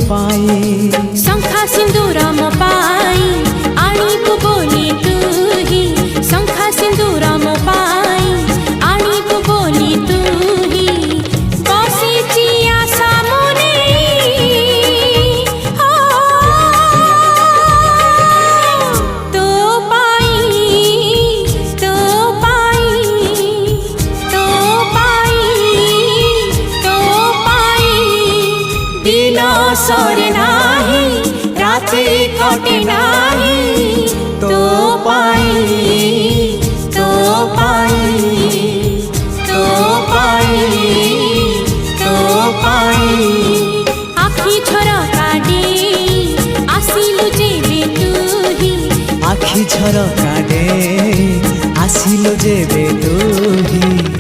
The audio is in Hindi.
पाए शंखा सिंदूर मो पाई आणीबु बोली तू ही शंखा सिंदूर मो पाई आणीबु बोली तू ही बसीची आशा मोने हो तो पाई तो पाई तो पाई तो पाई दिन सरे नाही राति कटे नाही तो पाई तो पाई तो पाई तो पाई आखि झरका दे आसिलु जेबे तू ही आखि झरका दे आसिलु जेबे तू ही।